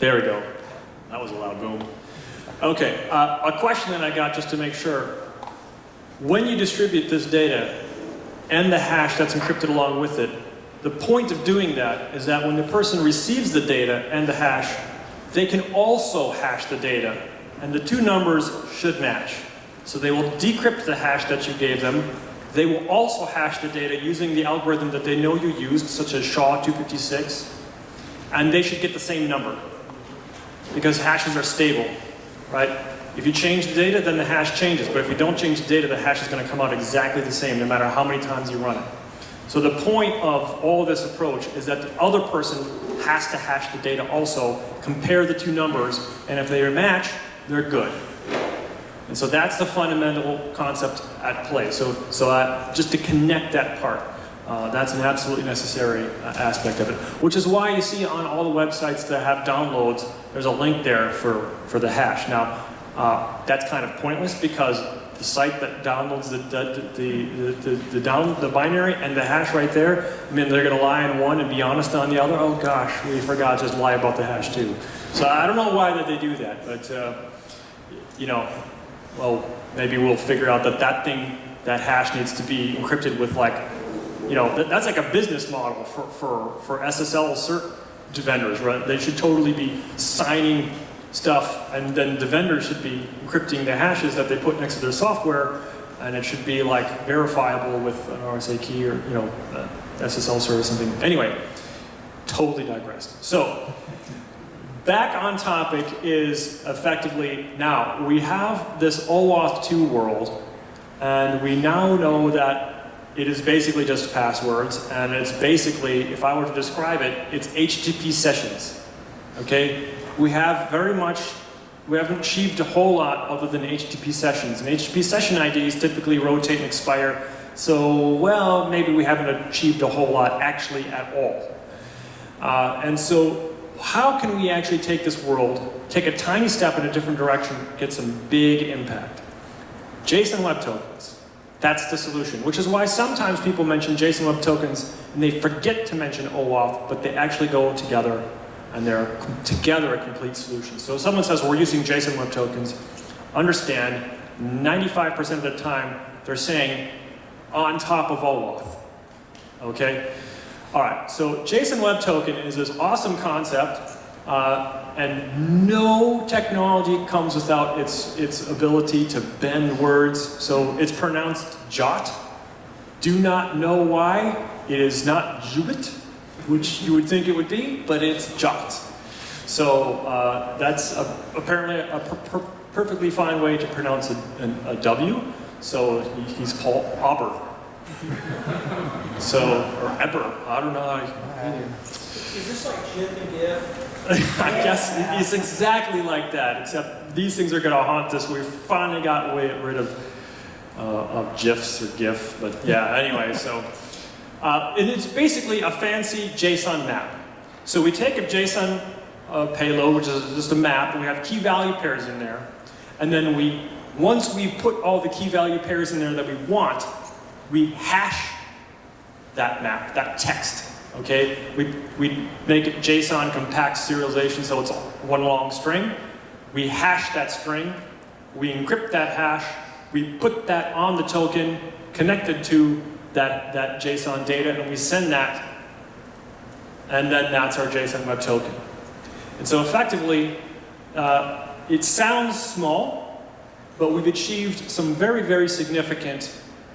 There we go. That was a loud boom. Okay, a question that I got just to make sure. When you distribute this data and the hash that's encrypted along with it, the point of doing that is that when the person receives the data and the hash, they can also hash the data, and the two numbers should match. So they will decrypt the hash that you gave them. They will also hash the data using the algorithm that they know you used, such as SHA-256, and they should get the same number, because hashes are stable, right? If you change the data, then the hash changes, but if you don't change the data, the hash is going to come out exactly the same, no matter how many times you run it. So the point of all this approach is that the other person has to hash the data also, compare the two numbers, and if they match, they're good. And so that's the fundamental concept at play. So just to connect that part, that's an absolutely necessary aspect of it. Which is why you see on all the websites that have downloads, there's a link there for the hash. Now, that's kind of pointless because the site that downloads the binary and the hash right there, I mean, they're going to lie on one and be honest on the other. Oh gosh, we forgot to just lie about the hash too. So I don't know why that they do that, but you know, well, maybe we'll figure out that that hash needs to be encrypted with, like, you know, that's like a business model for SSL cert vendors, right? They should totally be signing stuff, and then the vendor should be encrypting the hashes that they put next to their software, and it should be like verifiable with an RSA key or, you know, SSL service, something. Anyway, totally digressed. So, back on topic is effectively, now we have this OAuth 2 world, and we now know that it is basically just passwords, and it's basically, if I were to describe it, it's HTTP sessions, okay? We haven't achieved a whole lot other than HTTP sessions. And HTTP session IDs typically rotate and expire, so, well, maybe we haven't achieved a whole lot actually at all. And so, how can we actually take this world, take a tiny step in a different direction, get some big impact? JSON Web Tokens. That's the solution, which is why sometimes people mention JSON Web Tokens and they forget to mention OAuth, but they actually go together and they're together a complete solution. So if someone says we're using JSON Web Tokens, understand 95% of the time they're saying on top of OAuth, okay? All right, so JSON Web Token is this awesome concept, and no technology comes without its ability to bend words. So it's pronounced JWT. Do not know why. It is not JWT, which you would think it would be, but it's JWT. So that's apparently a perfectly fine way to pronounce a W. So he's called Auber. So, or Eber, I don't know how you... Is this like GIF and GIF? I guess it's exactly like that, except these things are going to haunt us. We finally got rid of GIFs or GIF, but yeah, anyway, so. And it's basically a fancy JSON map. So we take a JSON payload, which is just a map, and we have key value pairs in there. And then once we put all the key value pairs in there that we want, we hash that map, that text. Okay, we make it JSON compact serialization, so it's one long string. We hash that string, we encrypt that hash, we put that on the token connected to that JSON data, and we send that, and then that's our JSON Web Token. And so effectively, it sounds small, but we've achieved some very, very significant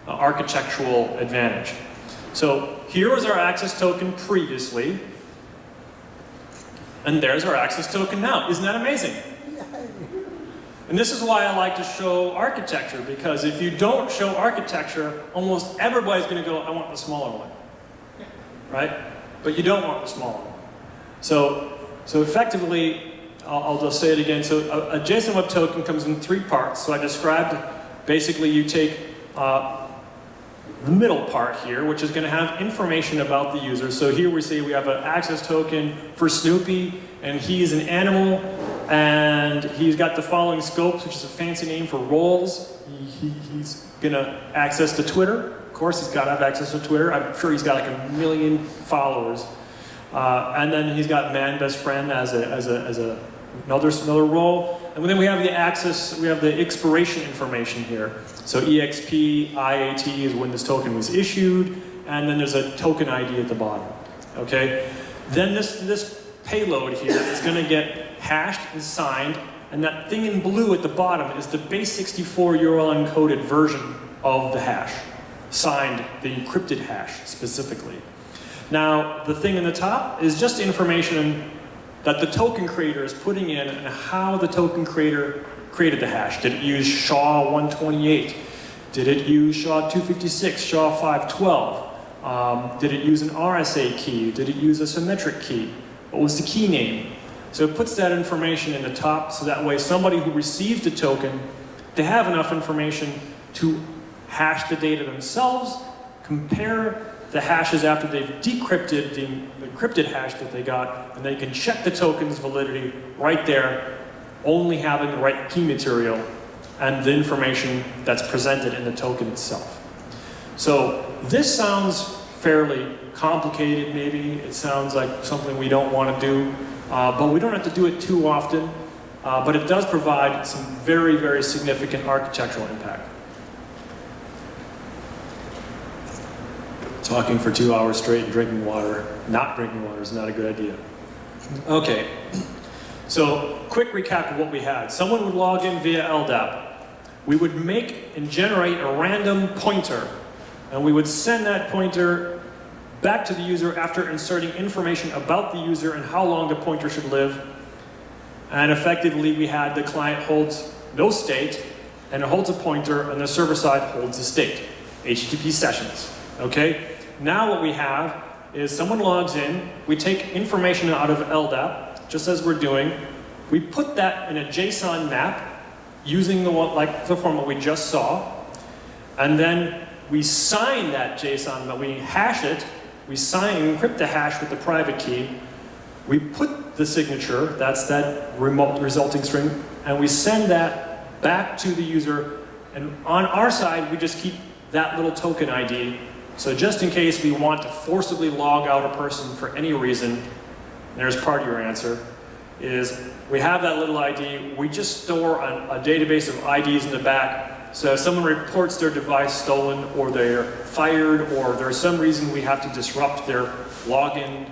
architectural advantage. So here was our access token previously, and there's our access token now. Isn't that amazing? And this is why I like to show architecture, because if you don't show architecture, almost everybody's going to go, I want the smaller one, right? But you don't want the smaller one. So effectively, I'll just say it again. So a JSON Web Token comes in 3 parts. So I described, basically you take the middle part here, which is going to have information about the user. So here we say we have an access token for Snoopy, and he's an animal, and he's got the following scopes, which is a fancy name for roles. He's going to access to Twitter. Of course, he's got to have access to Twitter. I'm sure he's got like 1 million followers. And then he's got man best friend as another role. And then we have the access, we have the expiration information here. So EXP, IAT is when this token was issued, and then there's a token ID at the bottom. Okay? Then this payload here is going to get hashed and signed, and that thing in blue at the bottom is the base64 URL encoded version of the hash, signed the encrypted hash specifically. Now, the thing in the top is just information that the token creator is putting in and how the token creator created the hash. Did it use SHA-128? Did it use SHA-256, SHA-512? Did it use an RSA key? Did it use a symmetric key? What was the key name? So it puts that information in the top, so that way somebody who receives the token, they have enough information to hash the data themselves, compare the hashes after they've decrypted the encrypted hash that they got, and they can check the token's validity right there, only having the right key material and the information that's presented in the token itself. So this sounds fairly complicated maybe. It sounds like something we don't want to do, but we don't have to do it too often. But it does provide some very, very significant architectural impact. Talking for 2 hours straight and drinking water, not drinking water is not a good idea. Okay, so quick recap of what we had. Someone would log in via LDAP. We would make and generate a random pointer, and we would send that pointer back to the user after inserting information about the user and how long the pointer should live. And effectively, we had the client holds no state, and it holds a pointer, and the server side holds a state, HTTP sessions. Okay? Now what we have is someone logs in, we take information out of LDAP, just as we're doing, we put that in a JSON map using the format we just saw, and then we sign that JSON, but we hash it, we encrypt the hash with the private key, we put the signature, that's that resulting string, and we send that back to the user, and on our side we just keep that little token ID. So just in case we want to forcibly log out a person for any reason, there's part of your answer, is we have that little ID, we just store a database of IDs in the back, so if someone reports their device stolen, or they're fired, or there's some reason we have to disrupt their login,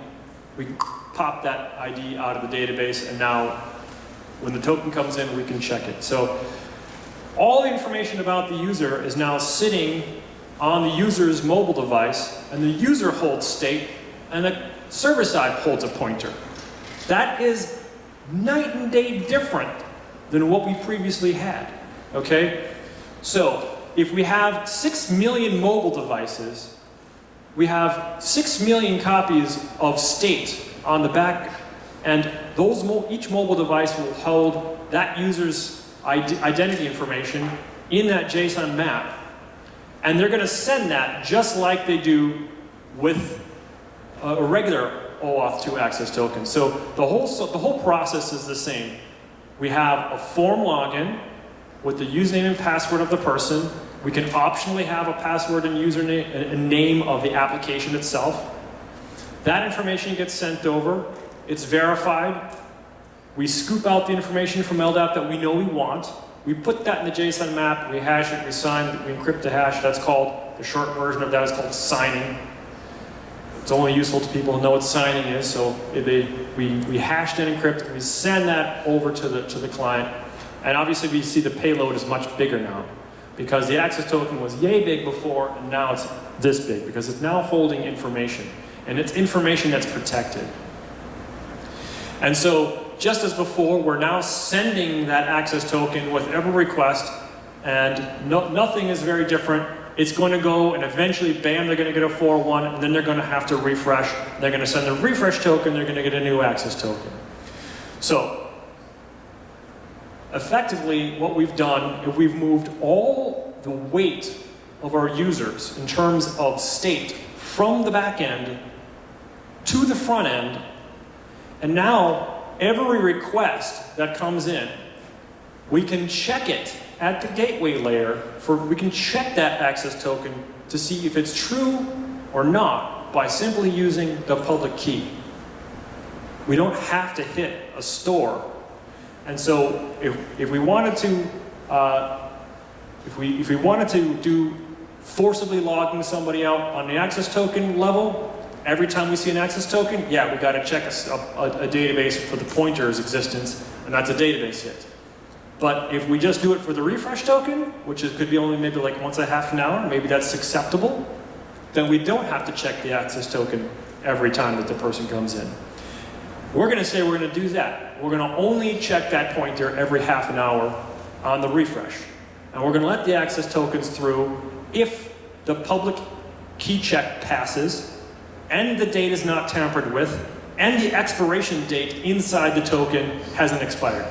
we pop that ID out of the database, and now when the token comes in, we can check it. So all the information about the user is now sitting on the user's mobile device, and the user holds state, and the server side holds a pointer. That is night and day different than what we previously had, okay? So if we have 6 million mobile devices, we have 6 million copies of state on the back, and each mobile device will hold that user's identity information in that JSON map. And they're going to send that just like they do with a regular OAuth 2 access token. So the whole process is the same. We have a form login with the username and password of the person. We can optionally have a password and username and name of the application itself. That information gets sent over. It's verified. We scoop out the information from LDAP that we know we want. We put that in the JSON map, we hash it, we sign it, we encrypt the hash. That's called, the short version of that is called signing. It's only useful to people who know what signing is, so we hashed and encrypt, and we send that over to the client. And obviously we see the payload is much bigger now, because the access token was yay big before, and now it's this big, because it's now holding information. And it's information that's protected. And so, just as before, we're now sending that access token with every request, and nothing is very different. It's going to go, and eventually, bam, they're going to get a 401, and then they're going to have to refresh. They're going to send a refresh token, they're going to get a new access token. So, effectively, what we've done is we've moved all the weight of our users in terms of state from the back end to the front end, and now every request that comes in, we can check it at the gateway layer. We can check that access token to see if it's true or not by simply using the public key. We don't have to hit a store. And so if we wanted to, if we wanted to do forcibly logging somebody out on the access token level, every time we see an access token, yeah, we got to check a database for the pointer's existence, and that's a database hit. But if we just do it for the refresh token, which could be only maybe like once a half an hour, maybe that's acceptable, then we don't have to check the access token every time that the person comes in. We're going to say we're going to do that. We're going to only check that pointer every half an hour on the refresh. And we're going to let the access tokens through if the public key check passes, and the date is not tampered with, and the expiration date inside the token hasn't expired.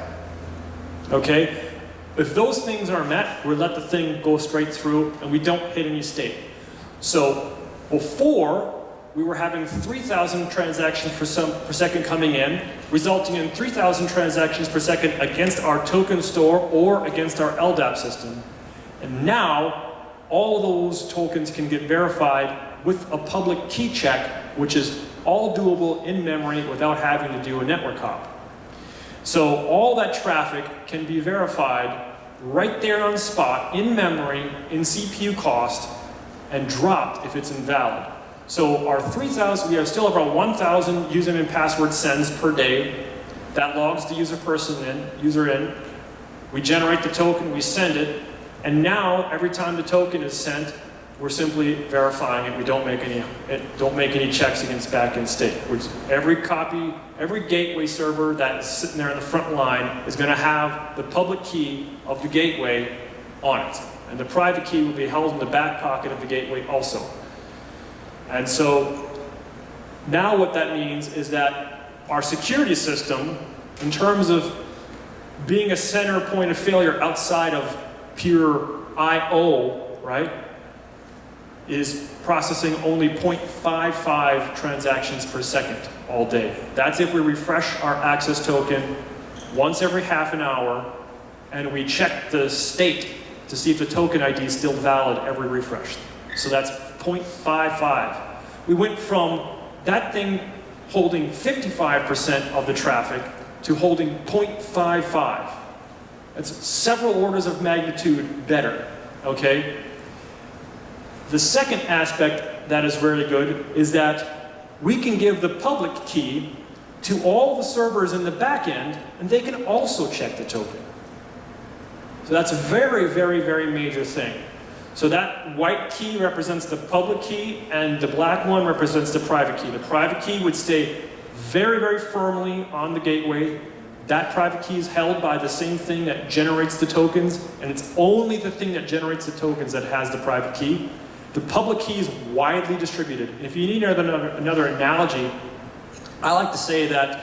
Okay? If those things are met, we let the thing go straight through and we don't hit any state. So before, we were having 3,000 transactions per second coming in, resulting in 3,000 transactions per second against our token store or against our LDAP system. And now, all those tokens can get verified with a public key check, which is all doable in memory without having to do a network hop. So all that traffic can be verified right there on spot, in memory, in CPU cost, and dropped if it's invalid. So our 3,000, we still have our 1,000 username and password sends per day. That logs the user in. We generate the token, we send it, and now every time the token is sent, we're simply verifying it. We don't make any checks against backend state. Every copy, every gateway server that is sitting there in the front line is going to have the public key of the gateway on it, and the private key will be held in the back pocket of the gateway also. And so now what that means is that our security system, in terms of being a center point of failure outside of pure I/O, right, is processing only 0.55 transactions per second all day. That's if we refresh our access token once every half an hour and we check the state to see if the token ID is still valid every refresh. So that's 0.55. We went from that thing holding 55% of the traffic to holding 0.55. That's several orders of magnitude better, okay? The second aspect that is very good is that we can give the public key to all the servers in the back end, and they can also check the token. So that's a very, very, very major thing. So that white key represents the public key, and the black one represents the private key. The private key would stay very, very firmly on the gateway. That private key is held by the same thing that generates the tokens, and it's only the thing that generates the tokens that has the private key. The public key is widely distributed. And if you need another analogy, I like to say that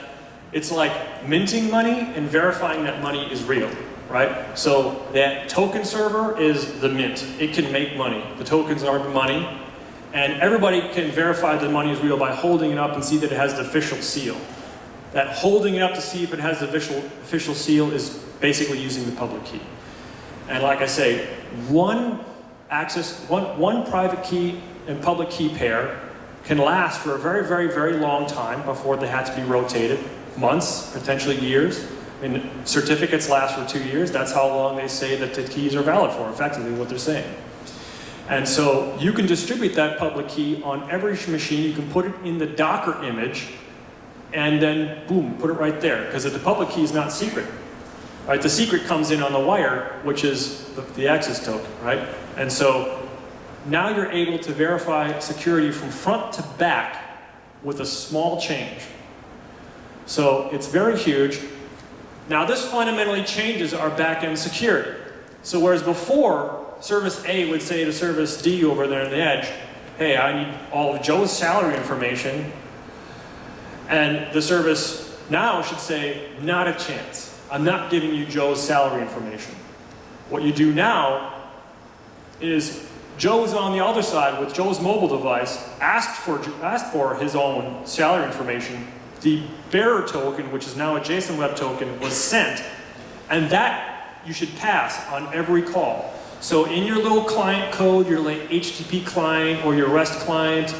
it's like minting money and verifying that money is real. Right? So that token server is the mint. It can make money. The tokens are the money. And everybody can verify the money is real by holding it up and see that it has the official seal. That holding it up to see if it has the official seal is basically using the public key. And like I say, one private key and public key pair can last for a very, very, very long time before they have to be rotated. Months, potentially years. I mean, certificates last for 2 years. That's how long they say that the keys are valid for, effectively what they're saying. And so you can distribute that public key on every machine. You can put it in the Docker image, and then boom, put it right there. Because the public key is not secret. Right? The secret comes in on the wire, which is the access token, right? And so now you're able to verify security from front to back with a small change. So it's very huge. Now this fundamentally changes our back-end security. So whereas before, service A would say to service D over there on the edge, hey, I need all of Joe's salary information. And the service now should say, not a chance. I'm not giving you Joe's salary information. What you do now is Joe's on the other side with Joe's mobile device, asked for his own salary information. The bearer token, which is now a JSON Web Token, was sent, and that you should pass on every call. So in your little client code, your HTTP client or your REST client,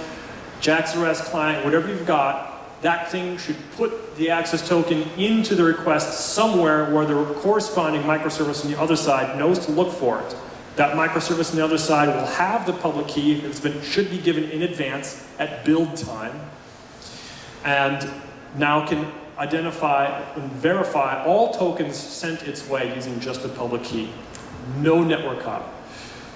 JAX REST client, whatever you've got, that thing should put the access token into the request somewhere where the corresponding microservice on the other side knows to look for it. That microservice on the other side will have the public key. Should be given in advance at build time, and now can identify and verify all tokens sent its way using just the public key. No network hop.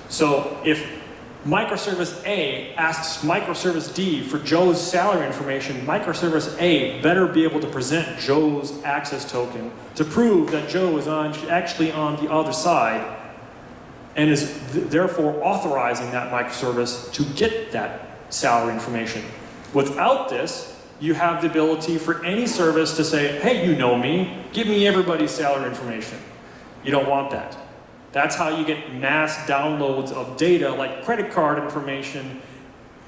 So if microservice A asks microservice D for Joe's salary information, microservice A better be able to present Joe's access token to prove that Joe is actually on the other side and is therefore authorizing that microservice to get that salary information. Without this, you have the ability for any service to say, hey, you know me, give me everybody's salary information. You don't want that. That's how you get mass downloads of data like credit card information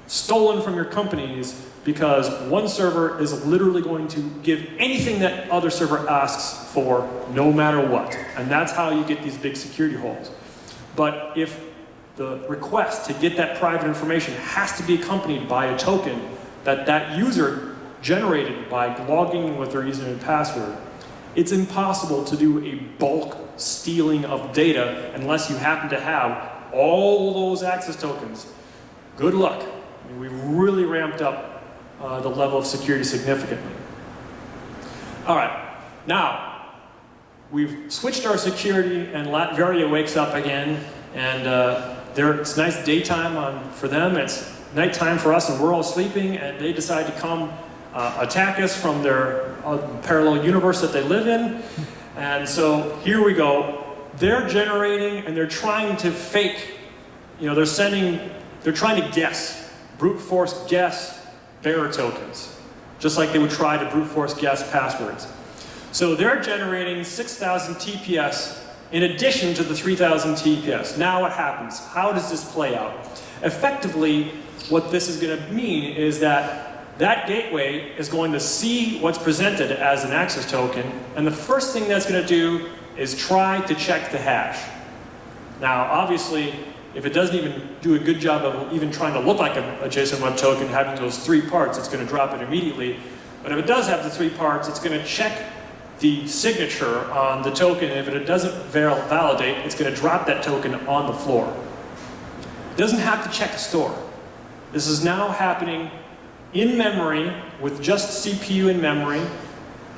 stolen from your companies, because one server is literally going to give anything that other server asks for no matter what. And that's how you get these big security holes. But if the request to get that private information has to be accompanied by a token that that user generated by logging in with their username and password, it's impossible to do a bulk stealing of data unless you happen to have all those access tokens. Good luck. I mean, we've really ramped up the level of security significantly. All right, now we've switched our security, and Latveria wakes up again, and it's nice daytime for them. It's nighttime for us, and we're all sleeping, and they decide to come attack us from their parallel universe that they live in. And so here we go. They're generating and they're trying to fake, they're trying to guess, brute force guess bearer tokens, just like they would try to brute force guess passwords. So they're generating 6,000 TPS in addition to the 3,000 TPS. Now what happens? How does this play out? Effectively, what this is going to mean is that that gateway is going to see what's presented as an access token, and the first thing that's going to do is try to check the hash. Now, obviously, if it doesn't even do a good job of even trying to look like a JSON Web Token, having those 3 parts, it's going to drop it immediately. But if it does have the 3 parts, it's going to check the signature on the token, and if it doesn't validate, it's going to drop that token on the floor. It doesn't have to check the store. This is now happening in memory with just CPU in memory,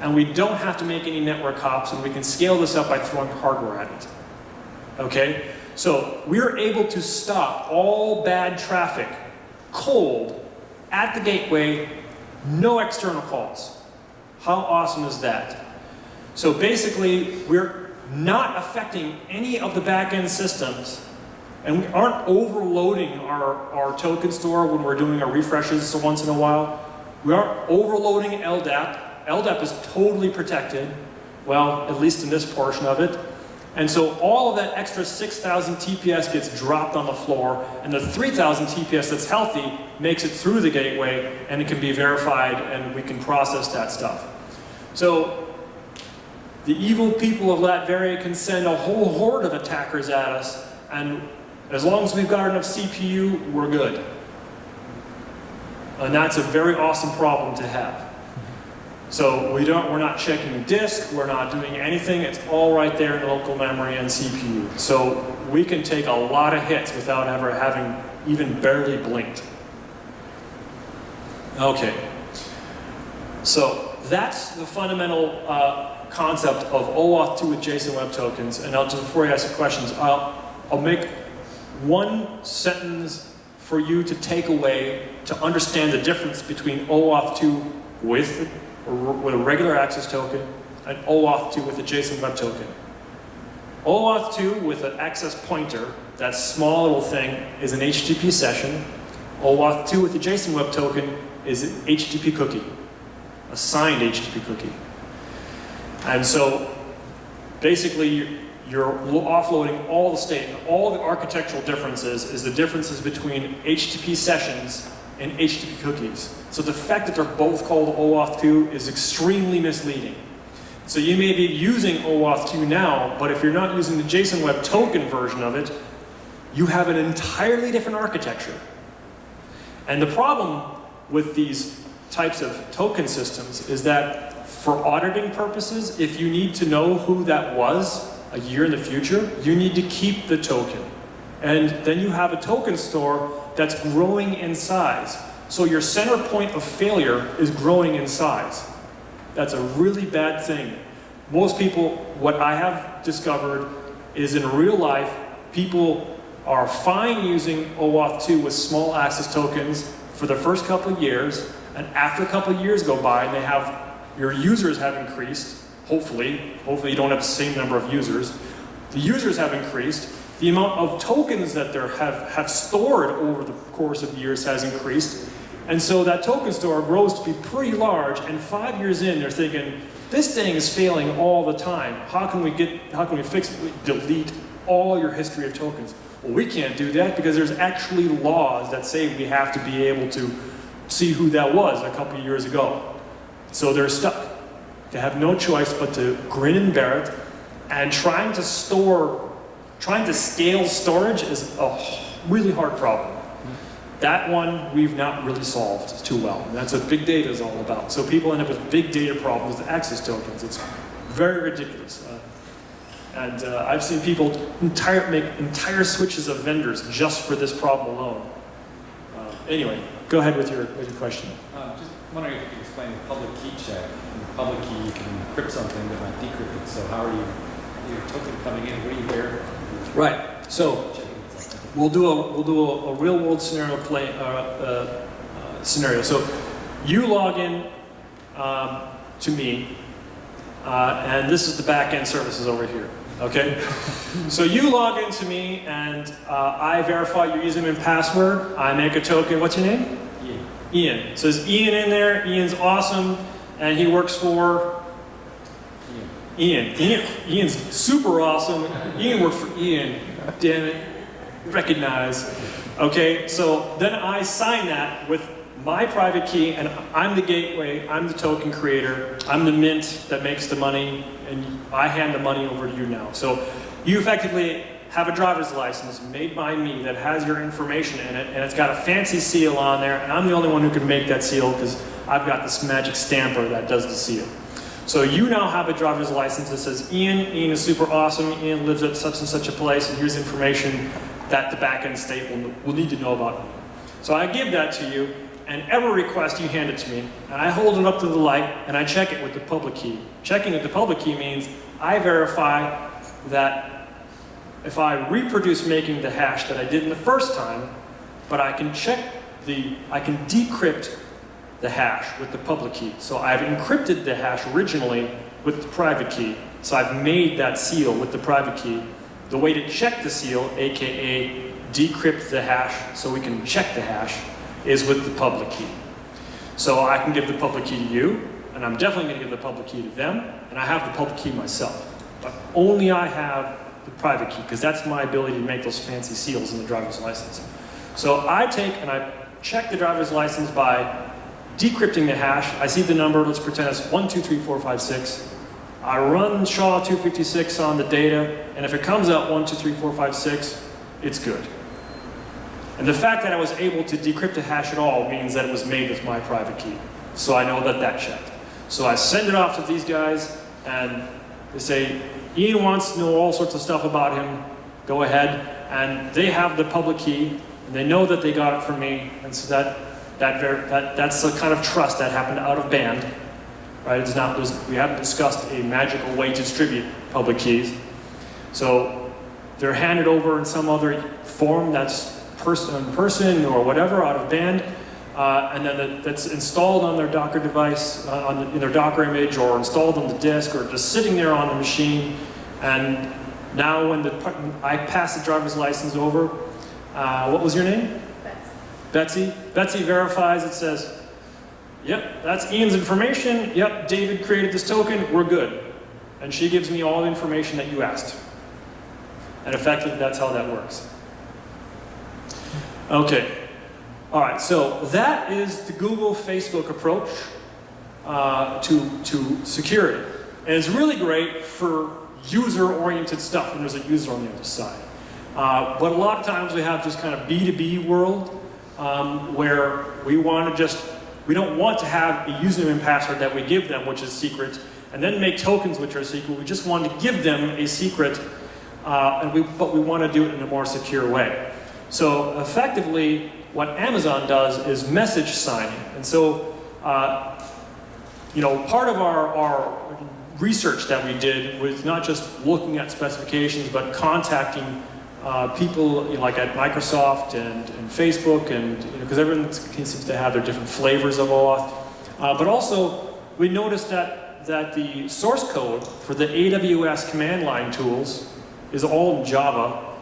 and we don't have to make any network hops, and we can scale this up by throwing hardware at it. Okay? So we're able to stop all bad traffic cold at the gateway, no external calls. How awesome is that? So basically, we're not affecting any of the back-end systems, and we aren't overloading our token store when we're doing our refreshes once in a while. We aren't overloading LDAP. LDAP is totally protected, well, at least in this portion of it. And so all of that extra 6,000 TPS gets dropped on the floor, and the 3,000 TPS that's healthy makes it through the gateway, and it can be verified, and we can process that stuff. So the evil people of Latveria can send a whole horde of attackers at us, and as long as we've got enough CPU, we're good. And that's a very awesome problem to have. So we're not checking disk, we're not doing anything, it's all right there in local memory and CPU. So we can take a lot of hits without ever having even barely blinked. Okay. So that's the fundamental concept of OAuth 2 with JSON Web Tokens. And before you ask the questions, I'll make one sentence for you to take away to understand the difference between OAuth 2 with a regular access token and OAuth 2 with a JSON Web Token. OAuth 2 with an access pointer, that small little thing, is an HTTP session. OAuth 2 with a JSON Web Token is an HTTP cookie, a signed HTTP cookie. And so basically you're offloading all the state, and all the architectural differences is the differences between HTTP sessions and HTTP cookies. So the fact that they're both called OAuth 2 is extremely misleading. So you may be using OAuth 2 now, but if you're not using the JSON Web Token version of it, you have an entirely different architecture. And the problem with these types of token systems is that for auditing purposes, if you need to know who that was a year in the future, you need to keep the token. And then you have a token store that's growing in size. So your center point of failure is growing in size. That's a really bad thing. Most people, what I have discovered is in real life, people are fine using OAuth 2 with small access tokens for the first couple of years, and after a couple of years go by and your users have increased, hopefully you don't have the same number of users, the users have increased, the amount of tokens that they have stored over the course of years has increased, and so that token store grows to be pretty large, and 5 years in they're thinking, this thing is failing all the time. How can we fix it? Delete all your history of tokens. Well, we can't do that because there's actually laws that say we have to be able to see who that was a couple of years ago. So they're stuck. They have no choice but to grin and bear it, and trying to scale storage is a really hard problem. That one we've not really solved too well. And that's what big data is all about. So people end up with big data problems with access tokens. It's very ridiculous. I've seen people make entire switches of vendors just for this problem alone. Anyway, go ahead with your question. Just wondering if you could explain the public key check. In the public key, you can encrypt something but not decrypt it. So how are your token coming in? What are you verifying? Right. So we'll do a real world scenario scenario. So you log in to me, and this is the back-end services over here. Okay? So you log into me, and I verify your username and password. I make a token. What's your name? Ian. Ian. It says Ian in there. Ian's awesome, and he works for Ian. Ian's super awesome. Ian worked for Ian. Damn it. Recognize. Okay, so then I sign that with my private key, and I'm the gateway, I'm the token creator, I'm the mint that makes the money, and I hand the money over to you now. So you effectively have a driver's license made by me that has your information in it, and it's got a fancy seal on there, and I'm the only one who can make that seal because I've got this magic stamper that does the seal. So you now have a driver's license that says Ian is super awesome, Ian lives at such and such a place, and here's information that the back-end state will need to know about me. So I give that to you, and every request you hand it to me, and I hold it up to the light, and I check it with the public key. Checking with the public key means I verify that if I reproduce making the hash that I did in the first time, but I can decrypt the hash with the public key. So I've encrypted the hash originally with the private key. So I've made that seal with the private key. The way to check the seal, aka decrypt the hash so we can check the hash, is with the public key. So I can give the public key to you, and I'm definitely going to give the public key to them, and I have the public key myself. But only I have the private key, because that's my ability to make those fancy seals in the driver's license. So I take and I check the driver's license by decrypting the hash. I see the number, let's pretend it's 123456. I run SHA-256 on the data, and if it comes out 123456, it's good. And the fact that I was able to decrypt a hash at all means that it was made with my private key. So I know that that checked. So I send it off to these guys, and they say, Ian wants to know all sorts of stuff about him, go ahead. And they have the public key, and they know that they got it from me, and so that's the kind of trust that happened out of band. Right? We haven't discussed a magical way to distribute public keys. So they're handed over in some other form that's person or whatever out of band, and then that's installed on their Docker device, in their Docker image, or installed on the disk, or just sitting there on the machine. And now when I pass the driver's license over, what was your name? Betsy. Betsy verifies, it says, yep, that's Ian's information. Yep, David created this token, we're good. And she gives me all the information that you asked. And effectively, that's how that works. Okay. All right, so that is the Google, Facebook approach to security. And it's really great for user-oriented stuff when there's a user on the other side. But a lot of times we have this kind of B2B world where we want to just We don't want to have a username and password that we give them, which is secret, and then make tokens which are secret. We just want to give them a secret, but we want to do it in a more secure way. So effectively, what Amazon does is message signing. And so, you know, part of our research that we did was not just looking at specifications, but contacting people, you know, like at Microsoft and Facebook, and because everyone seems to have their different flavors of OAuth. But also, we noticed that the source code for the AWS command line tools is all in Java,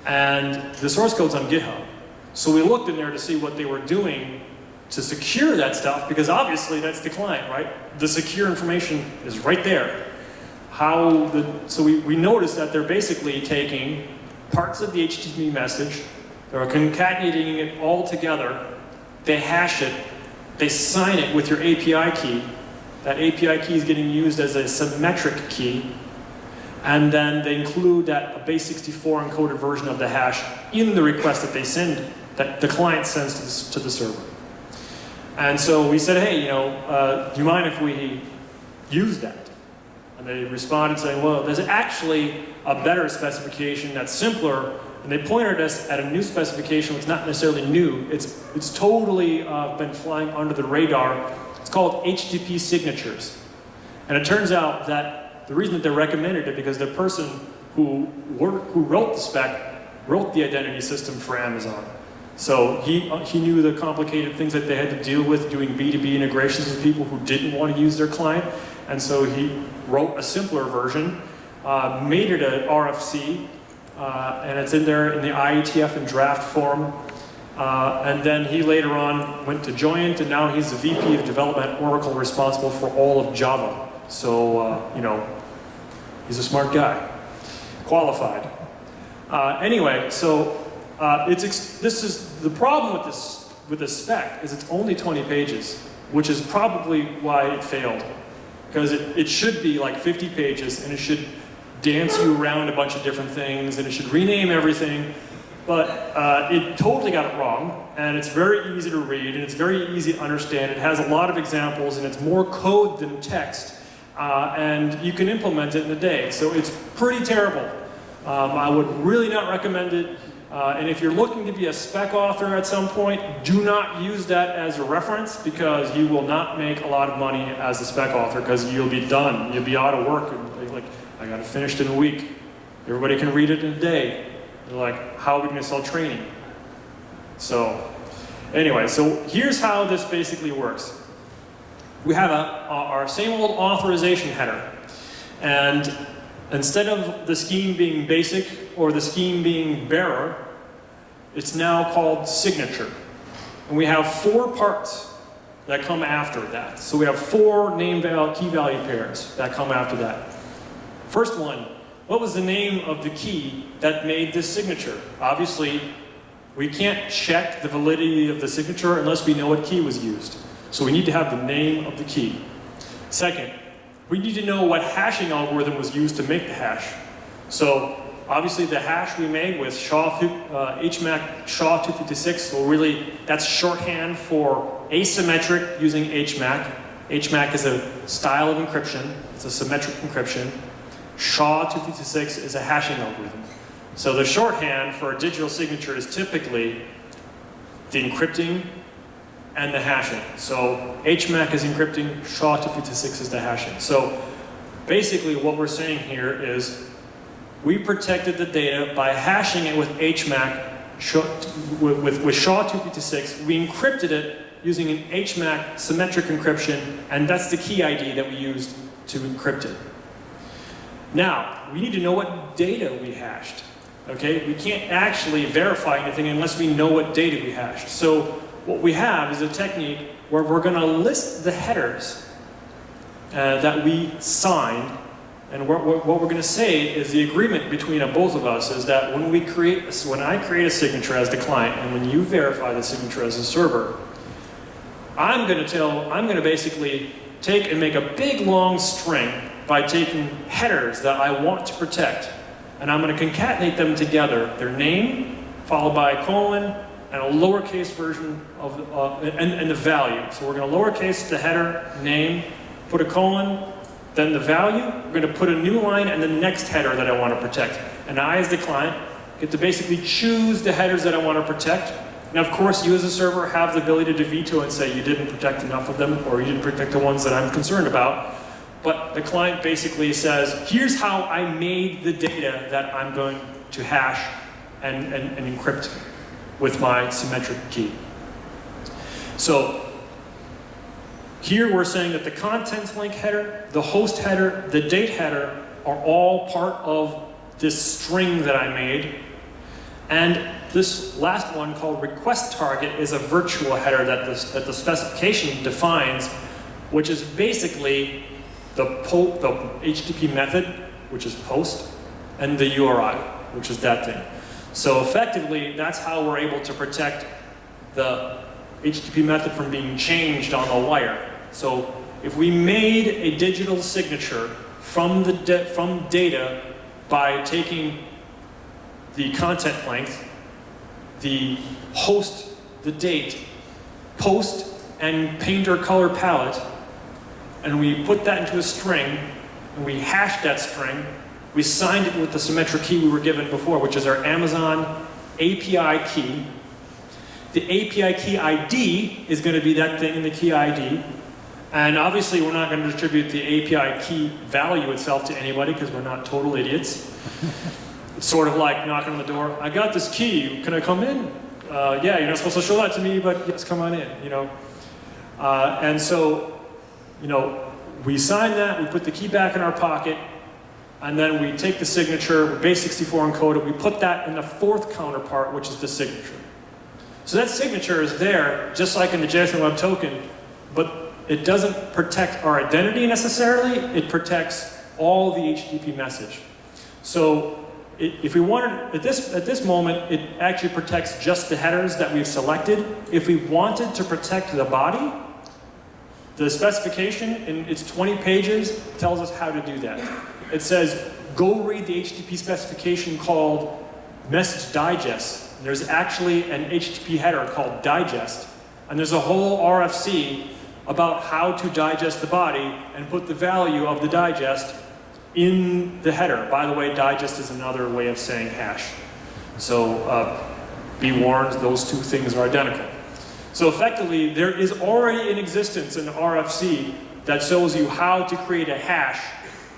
and the source code's on GitHub. So we looked in there to see what they were doing to secure that stuff, because obviously that's the client, right? The secure information is right there. So we noticed that they're basically taking parts of the HTTP message, they're concatenating it all together, they hash it, they sign it with your API key. That API key is getting used as a symmetric key, and then they include that base64 encoded version of the hash in the request that they send, that the client sends to the server. And so we said, hey, you know, do you mind if we use that? And they responded saying, well, there's actually a better specification that's simpler, and they pointed us at a new specification that's not necessarily new. It's totally been flying under the radar. It's called HTTP Signatures. And it turns out that the reason that they recommended it because the person who wrote the spec wrote the identity system for Amazon. So he knew the complicated things that they had to deal with doing B2B integrations with people who didn't want to use their client. And so he wrote a simpler version, made it an RFC, and it's in there in the IETF and draft form. And then he later on went to Joyent, and now he's the VP of Development at Oracle, responsible for all of Java. So, you know, he's a smart guy, qualified. Anyway, so this is the problem with this spec is it's only 20 pages, which is probably why it failed. Because it should be like 50 pages, and it should dance you around a bunch of different things, and it should rename everything. But it totally got it wrong, and it's very easy to read, and it's very easy to understand. It has a lot of examples, and it's more code than text, and you can implement it in a day. So it's pretty terrible. I would really not recommend it. And if you're looking to be a spec author at some point, do not use that as a reference, because you will not make a lot of money as a spec author, because you'll be done. You'll be out of work. And like, I got it finished in a week. Everybody can read it in a day. They're like, how are we going to sell training? So anyway, so here's how this basically works. We have our same old authorization header. And instead of the scheme being basic or the scheme being bearer, it's now called signature. And we have 4 parts that come after that. So we have 4 name key value pairs that come after that. First one, what was the name of the key that made this signature? Obviously, we can't check the validity of the signature unless we know what key was used. So we need to have the name of the key. Second, we need to know what hashing algorithm was used to make the hash. So obviously the hash we made with HMAC SHA-256, so really that's shorthand for asymmetric using HMAC. HMAC is a style of encryption. It's a symmetric encryption. SHA-256 is a hashing algorithm. So the shorthand for a digital signature is typically the encrypting and the hashing. So HMAC is encrypting, SHA-256 is the hashing. So basically what we're saying here is we protected the data by hashing it with HMAC, with SHA-256. We encrypted it using an HMAC symmetric encryption, and that's the key ID that we used to encrypt it. Now, we need to know what data we hashed. Okay? We can't actually verify anything unless we know what data we hashed. So what we have is a technique where we're going to list the headers that we signed, and what we're going to say is the agreement between both of us is that when I create a signature as the client, and when you verify the signature as a server, I'm going to basically take and make a big long string by taking headers that I want to protect, and I'm going to concatenate them together, their name, followed by a colon, and and a lowercase version of, and the value. So we're going to lowercase the header name, put a colon, then the value. We're going to put a new line and the next header that I want to protect. And I, as the client, get to basically choose the headers that I want to protect. And of course, you as a server have the ability to veto and say you didn't protect enough of them, or you didn't protect the ones that I'm concerned about. But the client basically says, here's how I made the data that I'm going to hash and encrypt with my symmetric key. So here we're saying that the contents link header, the host header, the date header are all part of this string that I made. And this last one, called request target, is a virtual header that the specification defines, which is basically the HTTP method, which is post, and the URI, which is that thing. So effectively, that's how we're able to protect the HTTP method from being changed on the wire. So if we made a digital signature from data by taking the content length, the host, the date, post, and paint or color palette, and we put that into a string, and we hashed that string, we signed it with the symmetric key we were given before, which is our Amazon API key. The API key ID is going to be that thing in the key ID. And obviously, we're not going to distribute the API key value itself to anybody because we're not total idiots. It's sort of like knocking on the door. I got this key. Can I come in? Yeah, you're not supposed to show that to me, but yes, come on in. You know. And so, you know, we sign that. We put the key back in our pocket, and then we take the signature. We're base64 encoded. We put that in the fourth counterpart, which is the signature. So that signature is there, just like in the JSON Web Token, but it doesn't protect our identity necessarily. It protects all the HTTP message. So if we wanted, at this moment, it actually protects just the headers that we've selected. If we wanted to protect the body, the specification in its 20 pages tells us how to do that. It says, go read the HTTP specification called Message Digest. There's actually an HTTP header called digest, and there's a whole RFC about how to digest the body and put the value of the digest in the header. By the way, digest is another way of saying hash. So be warned, those two things are identical. So effectively, there is already in existence an RFC that shows you how to create a hash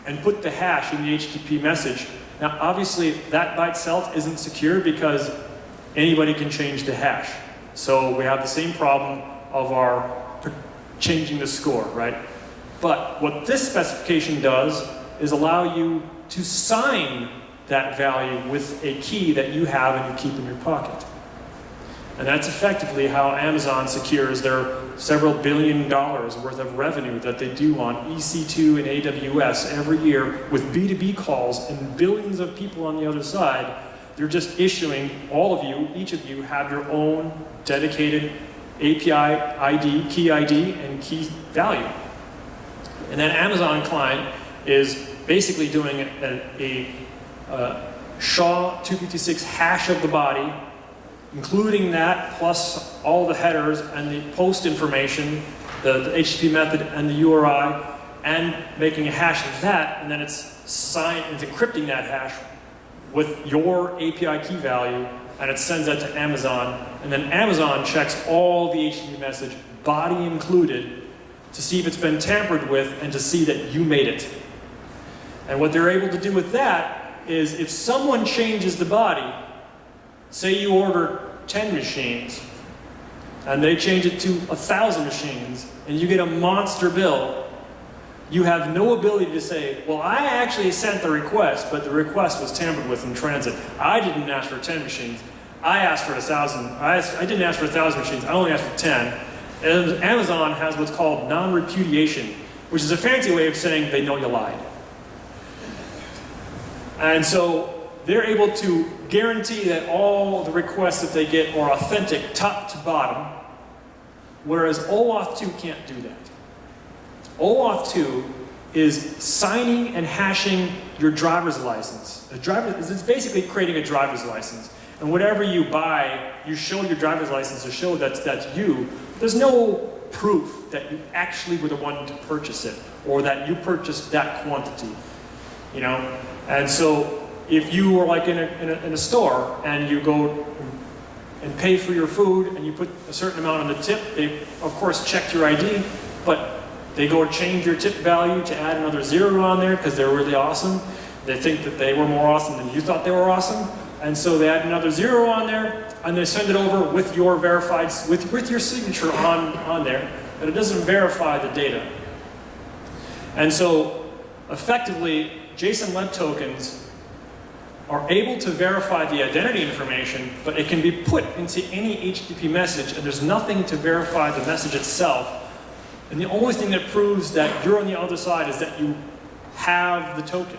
and put the hash in the HTTP message. Now, obviously, that by itself isn't secure because anybody can change the hash. So we have the same problem of our changing the score, right? But what this specification does is allow you to sign that value with a key that you have and you keep in your pocket. And that's effectively how Amazon secures their several $1 billion worth of revenue that they do on EC2 and AWS every year with B2B calls and billions of people on the other side. They're just issuing, all of you, each of you have your own dedicated API ID, key ID, and key value. And that Amazon client is basically doing a SHA-256 hash of the body, including that plus all the headers and the post information, the HTTP method and the URI, and making a hash of that, and then it's encrypting that hash with your API key value, and it sends that to Amazon, and then Amazon checks all the HTTP message, body included, to see if it's been tampered with and to see that you made it. And what they're able to do with that is if someone changes the body, say you order 10 machines, and they change it to 1,000 machines, and you get a monster bill, you have no ability to say, well, I actually sent the request, but the request was tampered with in transit. I didn't ask for 10 machines. I asked for 1,000. I didn't ask for 1,000 machines. I only asked for 10. And Amazon has what's called non-repudiation, which is a fancy way of saying they know you lied. And so they're able to guarantee that all the requests that they get are authentic top to bottom, whereas OAuth 2 can't do that. OAuth 2 is signing and hashing your driver's license. It's basically creating a driver's license. And whatever you buy, you show your driver's license to show that's you. There's no proof that you actually were the one to purchase it, or that you purchased that quantity, you know? And so if you were like in a store and you go and pay for your food and you put a certain amount on the tip, they of course checked your ID, but they go to change your tip value to add another 0 on there because they're really awesome. They think that they were more awesome than you thought they were awesome. And so they add another 0 on there and they send it over with your verified, with your signature on there, but it doesn't verify the data. And so effectively, JSON Web Tokens are able to verify the identity information, but it can be put into any HTTP message and there's nothing to verify the message itself. And the only thing that proves that you're on the other side is that you have the token.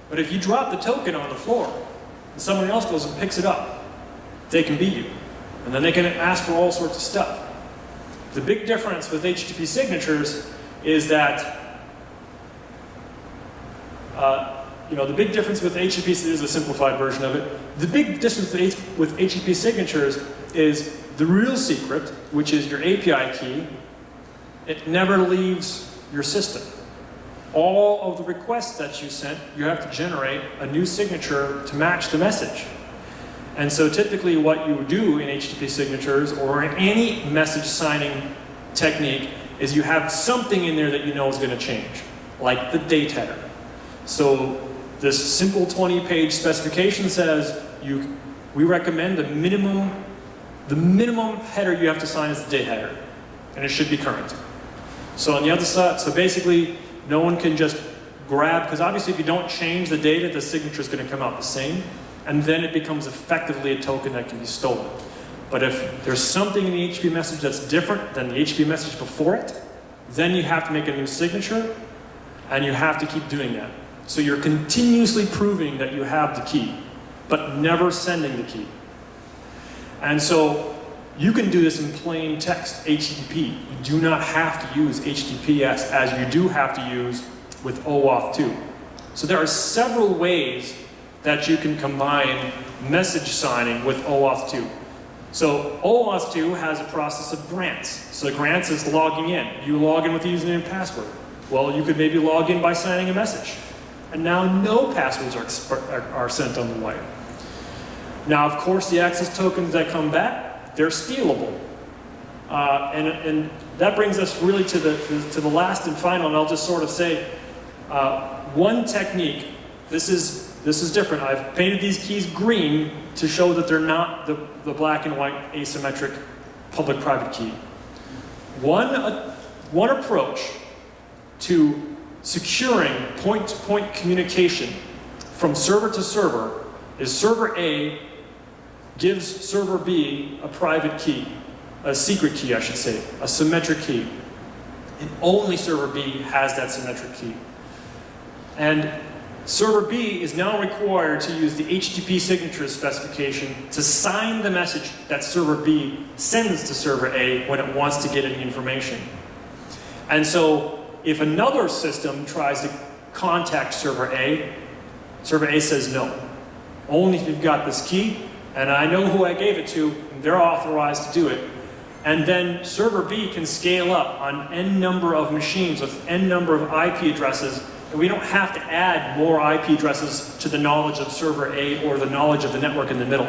But if you drop the token on the floor and someone else goes and picks it up, they can beat you. And then they can ask for all sorts of stuff. The big difference with HTTP signatures is that the big difference with HTTP, this is a simplified version of it. The big difference with HTTP signatures is the real secret, which is your API key. It never leaves your system. All of the requests that you sent, you have to generate a new signature to match the message. And so typically what you do in HTTP signatures or in any message signing technique is you have something in there that you know is going to change, like the date header. So this simple 20-page specification says we recommend the minimum header you have to sign is the date header, and it should be current. So on the other side, so basically no one can just grab, because obviously if you don't change the data, the signature is going to come out the same, and then it becomes effectively a token that can be stolen. But if there's something in the HTTP message that's different than the HTTP message before it, then you have to make a new signature, and you have to keep doing that. So you're continuously proving that you have the key, but never sending the key. And so you can do this in plain text HTTP. You do not have to use HTTPS as you do have to use with OAuth 2. So there are several ways that you can combine message signing with OAuth 2. So OAuth 2 has a process of grants. So grants is logging in. You log in with the username and password. Well, you could maybe log in by signing a message. And now no passwords are sent on the wire. Now, of course, the access tokens that come back, they're stealable. And that brings us really to the last and final, and I'll just sort of say, one technique, this is different. I've painted these keys green to show that they're not the black and white asymmetric public-private key. One approach to securing point-to-point communication from server to server is server A gives server B a private key, a secret key I should say, a symmetric key. And only server B has that symmetric key. And server B is now required to use the HTTP signatures specification to sign the message that server B sends to server A when it wants to get any information. And so if another system tries to contact server A says no. Only if you've got this key, and I know who I gave it to, and they're authorized to do it. And then server B can scale up on n number of machines with n number of IP addresses, and we don't have to add more IP addresses to the knowledge of server A or the knowledge of the network in the middle.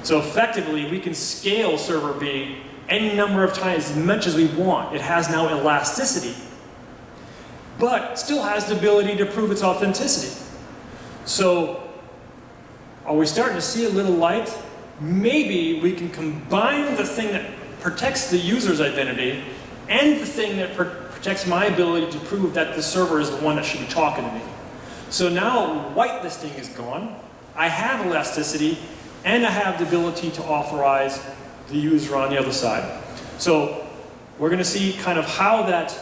So effectively, we can scale server B n number of times as much as we want. It has now elasticity, but still has the ability to prove its authenticity. So, are we starting to see a little light? Maybe we can combine the thing that protects the user's identity and the thing that protects my ability to prove that the server is the one that should be talking to me. So now whitelisting is gone. I have elasticity, and I have the ability to authorize the user on the other side. So we're going to see kind of how that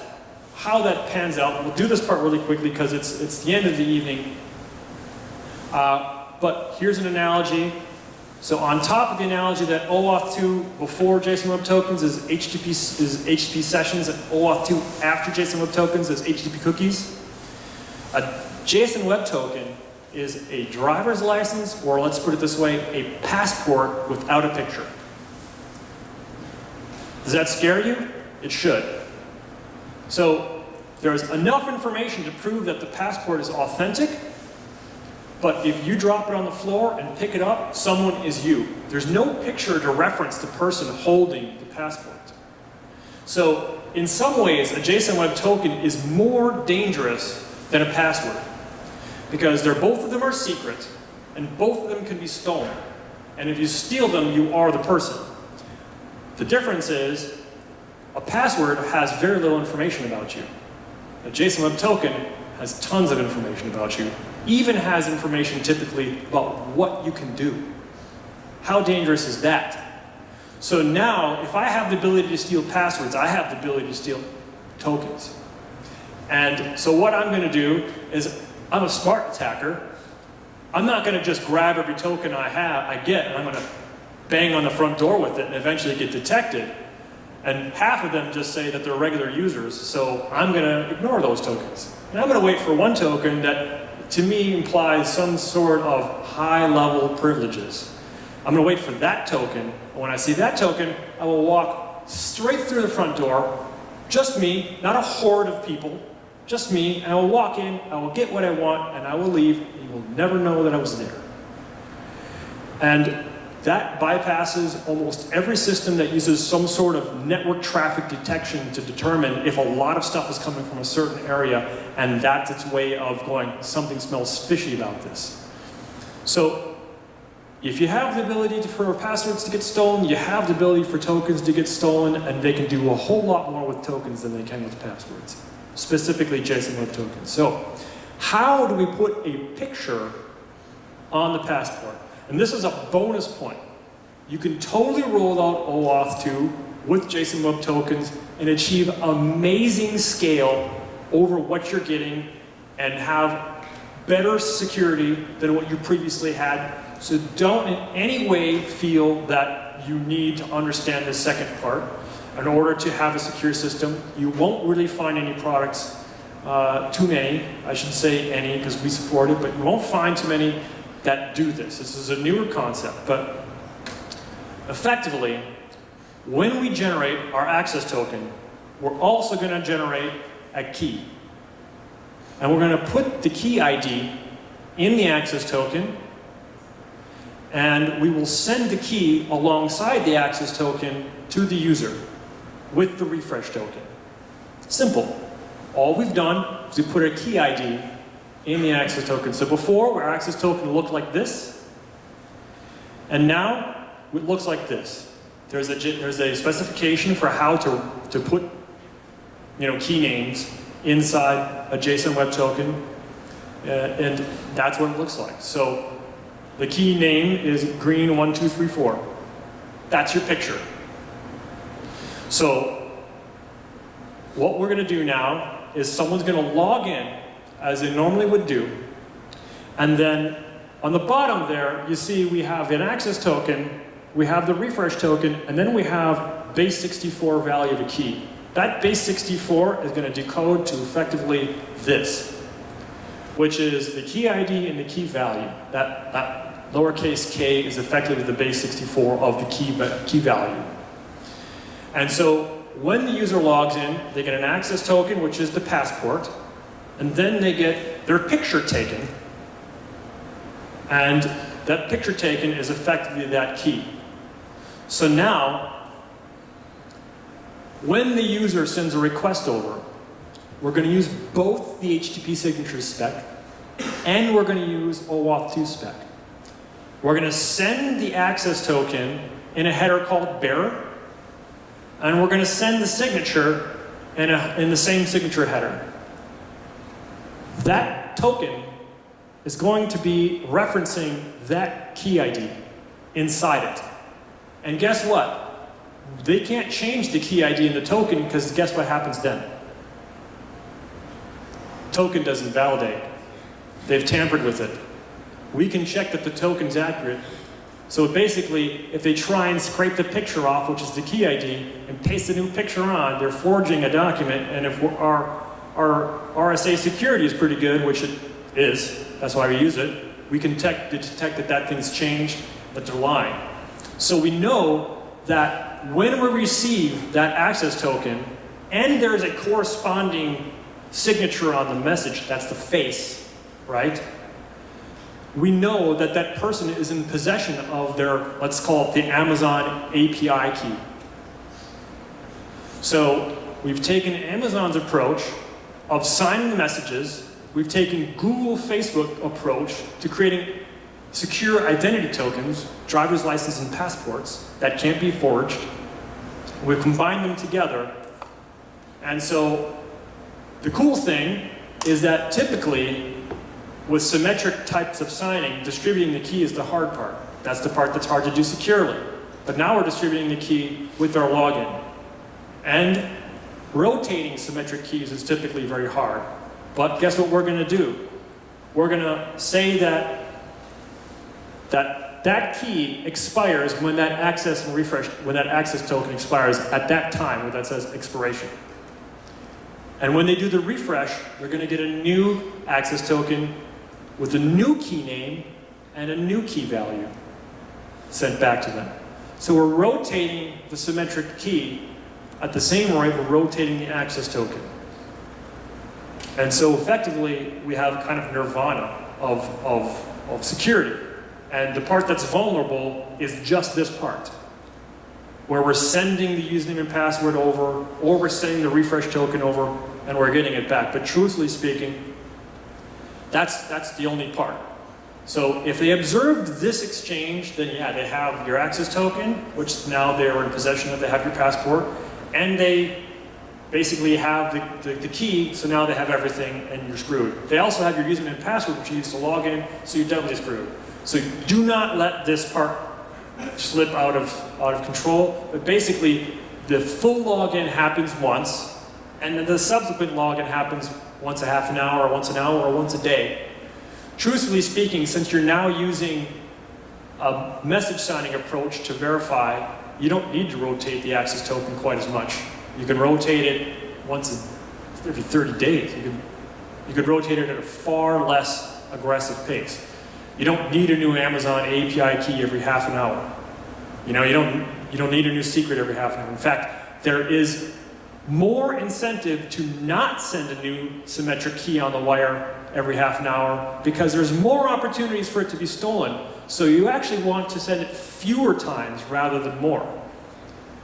pans out. We'll do this part really quickly because it's the end of the evening. But here's an analogy. So on top of the analogy that OAuth 2 before JSON Web Tokens is HTTP sessions, and OAuth 2 after JSON Web Tokens is HTTP cookies. A JSON Web Token is a driver's license, or let's put it this way, a passport without a picture. Does that scare you? It should. So there's enough information to prove that the passport is authentic, but if you drop it on the floor and pick it up, someone is you. There's no picture to reference the person holding the passport. So in some ways, a JSON Web Token is more dangerous than a password, because both of them are secret, and both of them can be stolen. And if you steal them, you are the person. The difference is, a password has very little information about you. A JSON Web Token has tons of information about you, even has information typically about what you can do. How dangerous is that? So now, if I have the ability to steal passwords, I have the ability to steal tokens. And so what I'm going to do is, I'm a smart attacker. I'm not going to just grab every token I get, and I'm going to bang on the front door with it and eventually get detected. And half of them just say that they're regular users, so I'm going to ignore those tokens. And I'm going to wait for one token that, to me, implies some sort of high-level privileges. I'm going to wait for that token, and when I see that token, I will walk straight through the front door, just me, not a horde of people, just me, and I will walk in, I will get what I want, and I will leave, and you will never know that I was there. And that bypasses almost every system that uses some sort of network traffic detection to determine if a lot of stuff is coming from a certain area, and that's its way of going, something smells fishy about this. So if you have the ability for passwords to get stolen, you have the ability for tokens to get stolen, and they can do a whole lot more with tokens than they can with passwords, specifically JSON Web Tokens. So how do we put a picture on the passport? And this is a bonus point. You can totally roll out OAuth 2 with JSON Web Tokens and achieve amazing scale over what you're getting and have better security than what you previously had. So don't in any way feel that you need to understand the second part in order to have a secure system. You won't really find any products, too many, I should say any because we support it, but you won't find too many that do this. This is a newer concept, but effectively, when we generate our access token, we're also going to generate a key. And we're going to put the key ID in the access token, and we will send the key alongside the access token to the user with the refresh token. Simple. All we've done is we put a key ID in the access token. So before, our access token looked like this, and now it looks like this. There's a specification for how to put key names inside a JSON Web Token, and that's what it looks like. So the key name is green1234. That's your picture. So what we're going to do now is someone's going to log in as they normally would do, and then on the bottom there you see we have an access token, we have the refresh token, and then we have base 64 value of a key. That base 64 is going to decode to effectively this, which is the key ID and the key value. That lowercase k is effectively the base 64 of the key value. And so when the user logs in, they get an access token, which is the passport, and then they get their picture taken, and that picture taken is effectively that key. So now, when the user sends a request over, we're going to use both the HTTP Signatures spec, and we're going to use OAuth 2 spec. We're going to send the access token in a header called bearer, and we're going to send the signature in the same signature header. That token is going to be referencing that key ID inside it. And guess what? They can't change the key ID in the token, because guess what happens then? Token doesn't validate. They've tampered with it. We can check that the token's accurate. So basically, if they try and scrape the picture off, which is the key ID, and paste a new picture on, they're forging a document, and if our RSA security is pretty good, which it is. That's why we use it. We can detect that that thing's changed, that they're lying. So we know that when we receive that access token, and there is a corresponding signature on the message, that's the face, right? We know that that person is in possession of their, let's call it the Amazon API key. So we've taken Amazon's approach of signing the messages. We've taken Google, Facebook approach to creating secure identity tokens, driver's license and passports that can't be forged. We've combined them together. And so the cool thing is that typically with symmetric types of signing, distributing the key is the hard part. That's the part that's hard to do securely. But now we're distributing the key with our login. And rotating symmetric keys is typically very hard. But guess what we're going to do? We're going to say that that key expires when that access and refresh, when that access token expires at that time where that says expiration. And when they do the refresh, they're going to get a new access token with a new key name and a new key value sent back to them. So we're rotating the symmetric key at the same rate we're rotating the access token. And so effectively, we have kind of nirvana of security. And the part that's vulnerable is just this part, where we're sending the username and password over, or we're sending the refresh token over, and we're getting it back. But truthfully speaking, that's the only part. So if they observed this exchange, then yeah, they have your access token, which now they're in possession of, they have your passport, and they basically have the key, so now they have everything and you're screwed. They also have your username and password, which you use to log in, so you're doubly screwed. So do not let this part slip out of control, but basically the full login happens once, and then the subsequent login happens once a half an hour, or once an hour, or once a day. Truthfully speaking, since you're now using a message signing approach to verify, you don't need to rotate the access token quite as much. You can rotate it once every 30 days. You could rotate it at a far less aggressive pace. You don't need a new Amazon API key every half an hour. You know, you don't need a new secret every half an hour. In fact, there is more incentive to not send a new symmetric key on the wire every half an hour because there's more opportunities for it to be stolen. So you actually want to send it fewer times rather than more.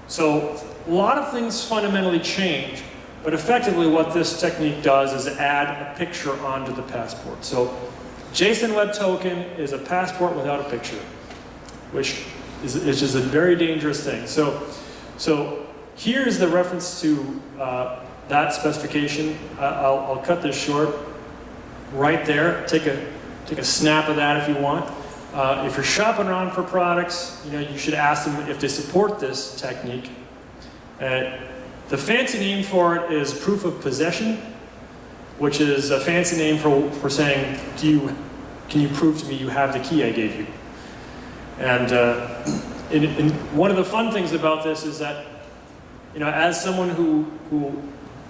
So a lot of things fundamentally change, but effectively what this technique does is add a picture onto the passport. So JSON Web Token is a passport without a picture, which is just a very dangerous thing. So here's the reference to that specification. I'll cut this short. Right there, take a snap of that if you want. If you're shopping around for products, you should ask them if they support this technique. The fancy name for it is proof of possession, which is a fancy name for saying, can you prove to me you have the key I gave you? And one of the fun things about this is that, as someone who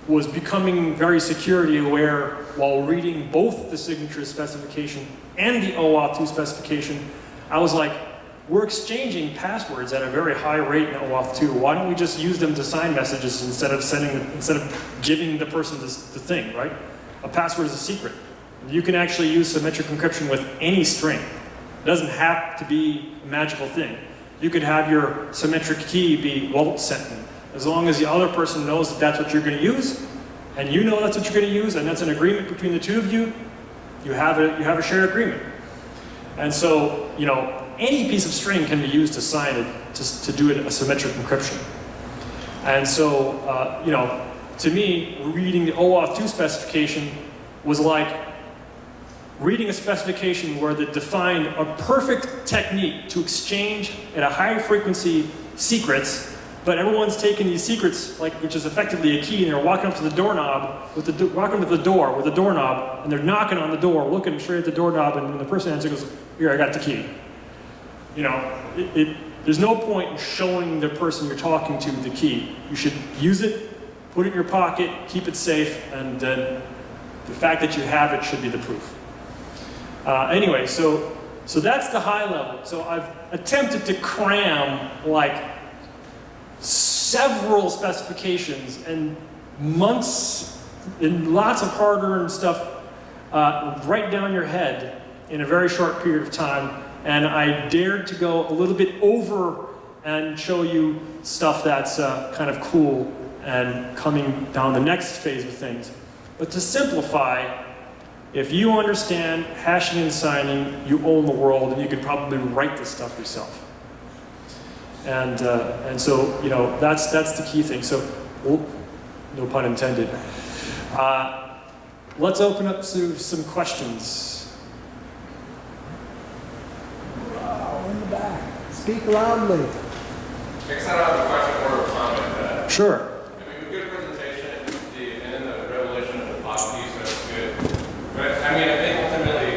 was becoming very security aware while reading both the signature specification and the OAuth 2 specification, I was like, we're exchanging passwords at a very high rate in OAuth 2. Why don't we just use them to sign messages instead of giving the person the thing, right? A password is a secret. You can actually use symmetric encryption with any string. It doesn't have to be a magical thing. You could have your symmetric key be Walt sent me. As long as the other person knows that that's what you're going to use, and you know that's what you're going to use, and that's an agreement between the two of you, you have a shared agreement. And so, any piece of string can be used to sign it, to do a symmetric encryption. And so, to me, reading the OAuth 2 specification was like reading a specification where they defined a perfect technique to exchange at a high frequency secrets, but everyone's taking these secrets, which is effectively a key, and they're walking up to the doorknob walking up to the door with the doorknob, and they're knocking on the door, looking straight at the doorknob, and the person answers goes, "Here, I got the key." There's no point in showing the person you're talking to the key. You should use it, put it in your pocket, keep it safe, and then the fact that you have it should be the proof. Anyway, so that's the high level. So I've attempted to cram like several specifications and months and lots of hard-earned stuff right down your head in a very short period of time. And I dared to go a little bit over and show you stuff that's kind of cool and coming down the next phase of things. But to simplify, if you understand hashing and signing, you own the world, and you could probably write this stuff yourself. And so, you know, that's the key thing. So, no pun intended. Let's open up to some questions. Wow, in the back. Speak loudly. I guess I don't have a question or a comment. Sure. I mean, good presentation, and then the revelation of the pop piece, that's good. But I mean, I think ultimately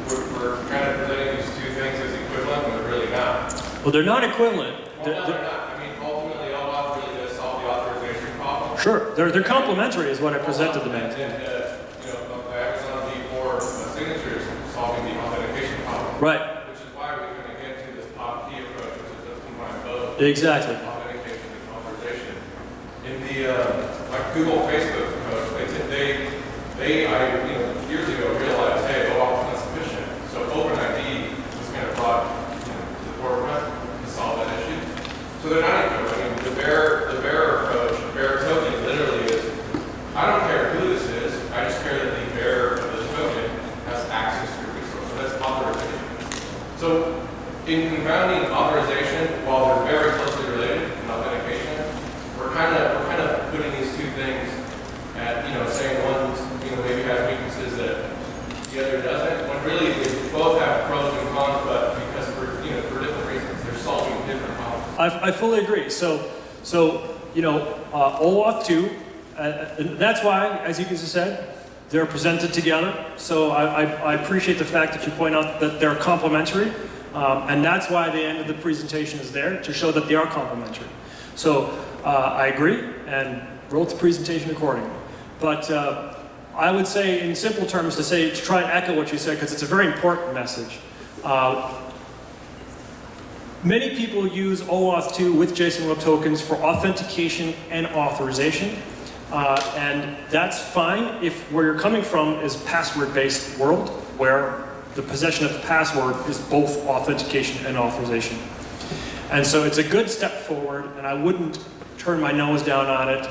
we're kind of presenting these two things as equivalent, but they're really not. Well, they're not equivalent. Well, no, they're not. I mean, ultimately, OAuth really does solve the authorization problem. Sure, they're complementary is what I presented them as. And, you know, the Addison V4 signatures solving the authentication problem. Right. Which is why we're going to get to this pop key approach, which is to combine both. Exactly. Authentication and authorization. In the like Google, Facebook approach, years ago realized, hey, OAuth is not sufficient. So OpenEJB was kind of brought to the forefront to solve that issue. So they're not equivalent. I mean, the bearer approach, the bearer token literally is, I don't care who this is, I just care that the bearer of this token has access to the resource. So that's authorization. So in confounding authorization, while they're very closely related in authentication, we're kind of putting these two things at, saying one, maybe has weaknesses that the other doesn't, when really they both have pros and cons, but because for different reasons, they're solving different problems. I fully agree. So OAuth 2, and that's why, as you just said, they're presented together. So I appreciate the fact that you point out that they're complementary, and that's why the end of the presentation is there, to show that they are complementary. So I agree, and wrote the presentation accordingly. But I would say, in simple terms, to try and echo what you said, because it's a very important message. Many people use OAuth 2 with JSON Web Tokens for authentication and authorization. And that's fine if where you're coming from is password-based world, where the possession of the password is both authentication and authorization. And so it's a good step forward, and I wouldn't turn my nose down on it,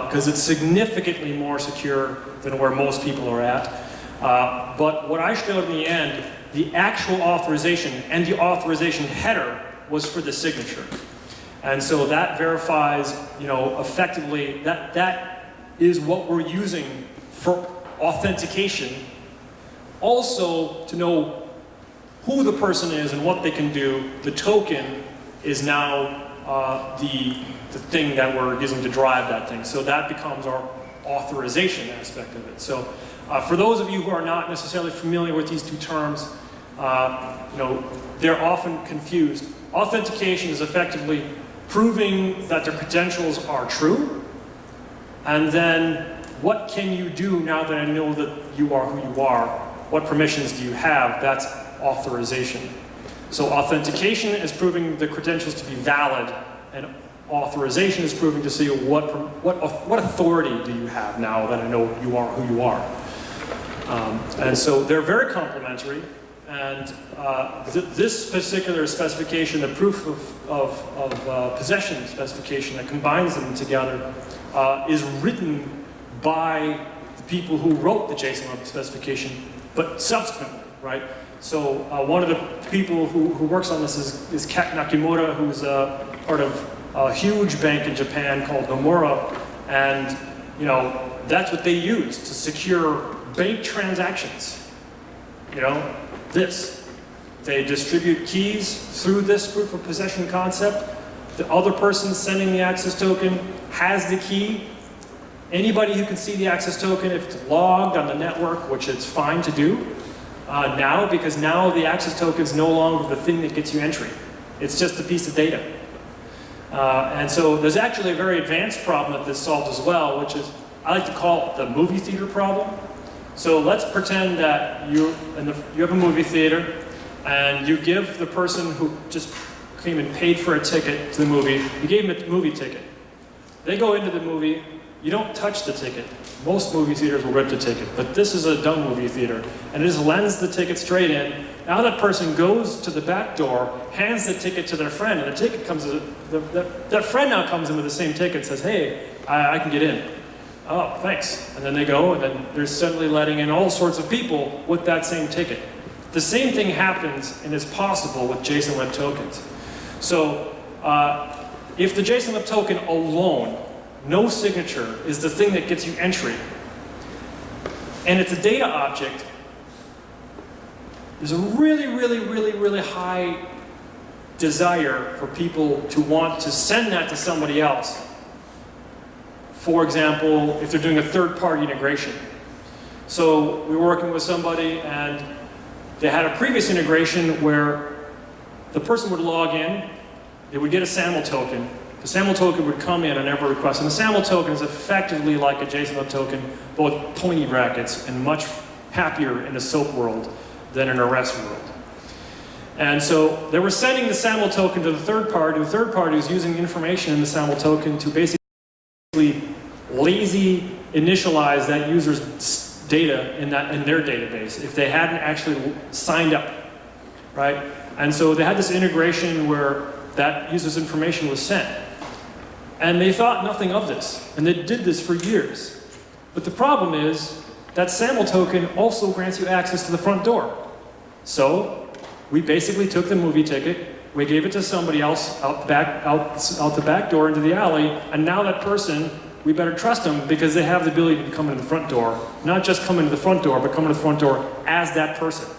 because it's significantly more secure than where most people are at. But what I showed in the end, the actual authorization and the authorization header was for the signature. And so that verifies, effectively, that is what we're using for authentication. Also, to know who the person is and what they can do, the token is now the thing that we're using to drive that thing. So that becomes our authorization aspect of it. So for those of you who are not necessarily familiar with these two terms, they're often confused. Authentication is effectively proving that their credentials are true, and then what can you do now that I know that you are who you are? What permissions do you have? That's authorization. So authentication is proving the credentials to be valid, and authorization is proving to see what authority do you have now that I know you are who you are. And so they're very complementary. And this particular specification, the proof of possession specification that combines them together, is written by the people who wrote the JSON Web specification, but subsequently, right? So one of the people who works on this is Kat Nakimura, who's part of a huge bank in Japan called Nomura, and that's what they use to secure bank transactions. They distribute keys through this proof of possession concept. The other person sending the access token has the key. Anybody who can see the access token, if it's logged on the network, which it's fine to do now, because now the access token is no longer the thing that gets you entry. It's just a piece of data. And so there's actually a very advanced problem that this solves as well, which is, I like to call it the movie theater problem. So let's pretend that you have a movie theater, and you give the person who just came and paid for a ticket to the movie, you gave them a movie ticket. They go into the movie, you don't touch the ticket. Most movie theaters will rip the ticket, but this is a dumb movie theater, and it just lends the ticket straight in. Now that person goes to the back door, hands the ticket to their friend, and the ticket comes, that friend now comes in with the same ticket and says, hey, I can get in. Oh, thanks. And then they go, and then they're suddenly letting in all sorts of people with that same ticket. The same thing happens and is possible with JSON Web Tokens. So if the JSON Web Token alone, no signature, is the thing that gets you entry, and it's a data object, there's a really high desire for people to want to send that to somebody else. For example, if they're doing a third-party integration. So we were working with somebody, and they had a previous integration where the person would log in, they would get a SAML token. The SAML token would come in on every request, and the SAML token is effectively like a JSON Web Token, but with pointy brackets, and much happier in a SOAP world than in a REST world. And so they were sending the SAML token to the third party. The third party was using information in the SAML token to basically lazy initialize that user's data in their database if they hadn't actually signed up, right? And so they had this integration where that user's information was sent. And they thought nothing of this, and they did this for years. But the problem is that SAML token also grants you access to the front door. So we basically took the movie ticket, we gave it to somebody else out the back door into the alley, and now that person, we better trust them because they have the ability to come into the front door. Not just come into the front door, but come into the front door as that person.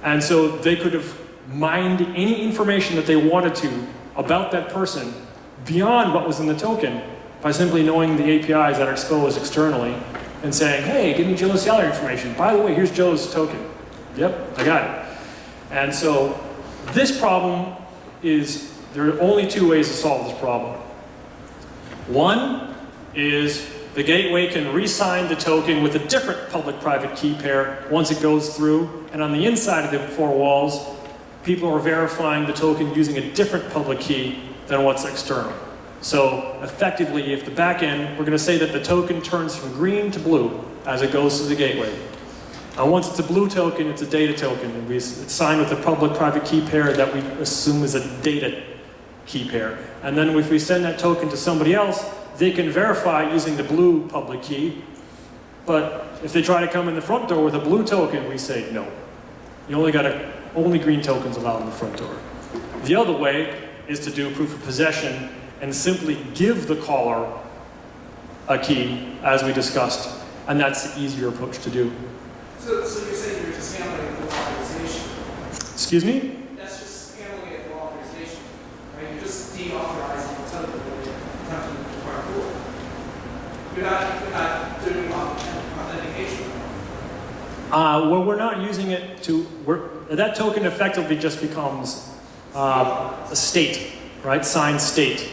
And so they could have mined any information that they wanted to about that person beyond what was in the token by simply knowing the APIs that are exposed externally and saying, hey, give me Joe's salary information. By the way, here's Joe's token. Yep, I got it. And so this problem is, there are only two ways to solve this problem. One is the gateway can re-sign the token with a different public-private key pair once it goes through, and on the inside of the four walls, people are verifying the token using a different public key than what's external. So effectively, if the back end, we're going to say that the token turns from green to blue as it goes through the gateway. And once it's a blue token, it's a data token, and it's signed with a public-private key pair that we assume is a data key pair. And then if we send that token to somebody else, they can verify using the blue public key. But if they try to come in the front door with a blue token, we say no. You only green tokens allowed in the front door. The other way is to do proof of possession and simply give the caller a key, as we discussed, and that's the easier approach to do. So you're saying you're just handling it with authorization? Excuse me? That's just handling it with authorization, right? You're just deauthorizing the token when you come to the front door. You're not doing authentication. Well, we're not using it to, that token effectively just becomes a state, right? Signed state.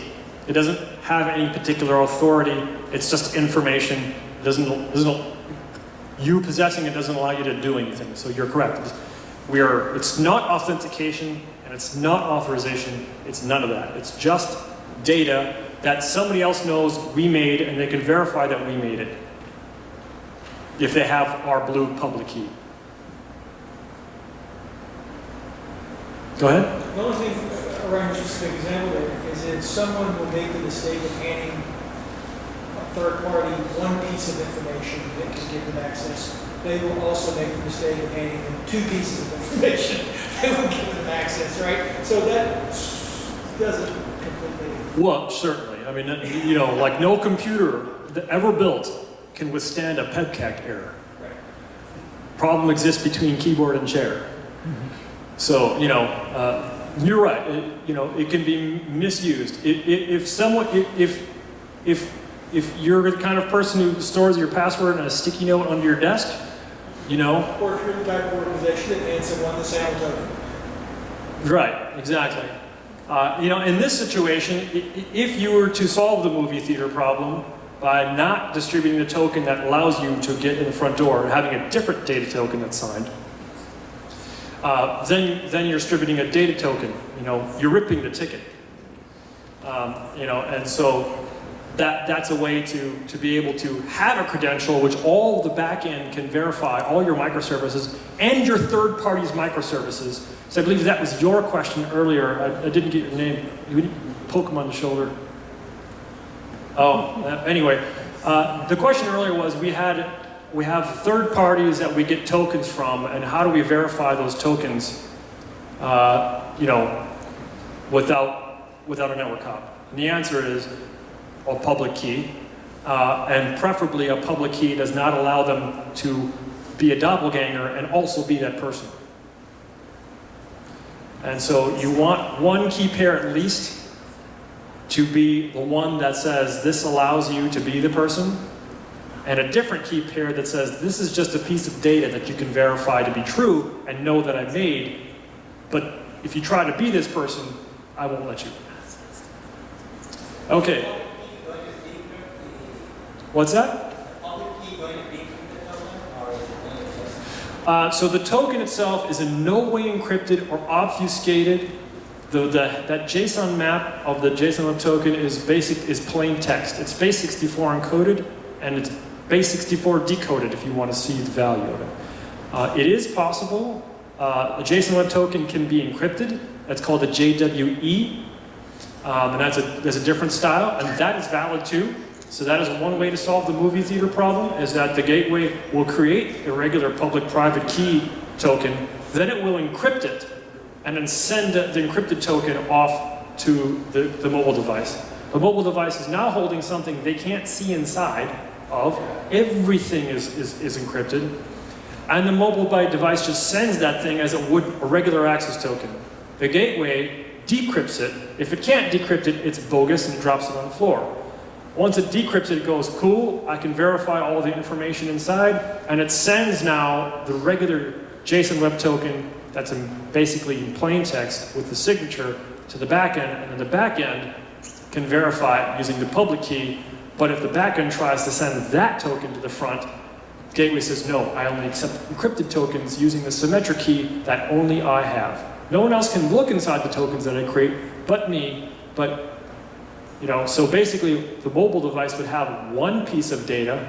It doesn't have any particular authority. It's just information. You possessing it doesn't allow you to do anything. So you're correct. It's not authentication and it's not authorization. It's none of that. It's just data that somebody else knows we made, and they can verify that we made it if they have our blue public key. Go ahead. The only thing around just an example there is if someone will make the mistake of handing a third party one piece of information that can give them access, they will also make the mistake of handing them two pieces of information that will give them access, right? So that doesn't completely... Well, certainly. I mean, you know, like no computer that ever built can withstand a PEBCAC error. Right. Problem exists between keyboard and chair. So, you know, you're right. It can be misused. If you're the kind of person who stores your password in a sticky note under your desk, you know. Or if you're the type of organization that hands someone the SAML token. Right, exactly. You know, in this situation, if you were to solve the movie theater problem, by not distributing the token that allows you to get in the front door, and having a different data token that's signed, then you're distributing a data token. You're ripping the ticket. And so that's a way to be able to have a credential which all the backend can verify, all your microservices and your third party's microservices. So I believe that was your question earlier. I didn't get your name. You would poke him on the shoulder. Anyway, the question earlier was we have third parties that we get tokens from, and how do we verify those tokens, without a network hop? And the answer is a public key, and preferably a public key does not allow them to be a doppelganger and also be that person. And so you want one key pair at least to be the one that says this allows you to be the person, and a different key pair that says this is just a piece of data that you can verify to be true and know that I made, but if you try to be this person, I won't let you. Okay. What's that? So the token itself is in no way encrypted or obfuscated. That JSON map of the JSON Web Token is plain text. It's base64 encoded, and it's base64 decoded if you want to see the value of it. It is possible. A JSON Web Token can be encrypted. That's called a JWE. And there's a different style, and that is valid too. So that is one way to solve the movie theater problem, is that the gateway will create a regular public-private key token, then it will encrypt it, and then send the encrypted token off to the mobile device. The mobile device is now holding something they can't see inside of. Everything is encrypted, and the mobile device just sends that thing as it would a regular access token. The gateway decrypts it. If it can't decrypt it, it's bogus and it drops it on the floor. Once it decrypts it, it goes, cool, I can verify all the information inside, and it sends now the regular JSON Web Token that's basically in plain text with the signature to the backend, and then the backend can verify it using the public key, but if the backend tries to send that token to the front, the gateway says, no, I only accept encrypted tokens using the symmetric key that only I have. No one else can look inside the tokens that I create but me, so basically the mobile device would have one piece of data,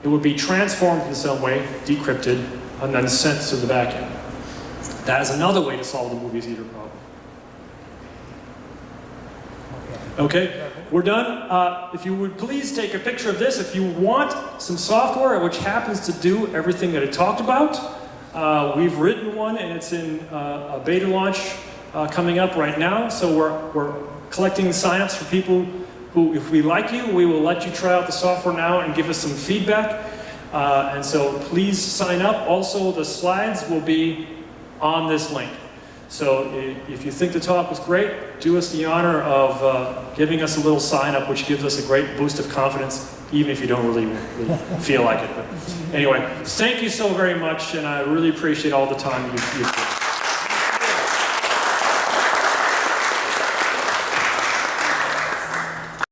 it would be transformed in some way, decrypted, and then sent to the backend. That is another way to solve the movie theater problem. Okay, we're done. If you would please take a picture of this. If you want some software which happens to do everything that I talked about, we've written one, and it's in a beta launch coming up right now. So we're collecting signups for people who, if we like you, we will let you try out the software now and give us some feedback. And so please sign up. Also, the slides will be on this link. So if you think the talk was great, do us the honor of giving us a little sign up, which gives us a great boost of confidence, even if you don't really feel like it. But anyway, thank you so very much, and I really appreciate all the time you've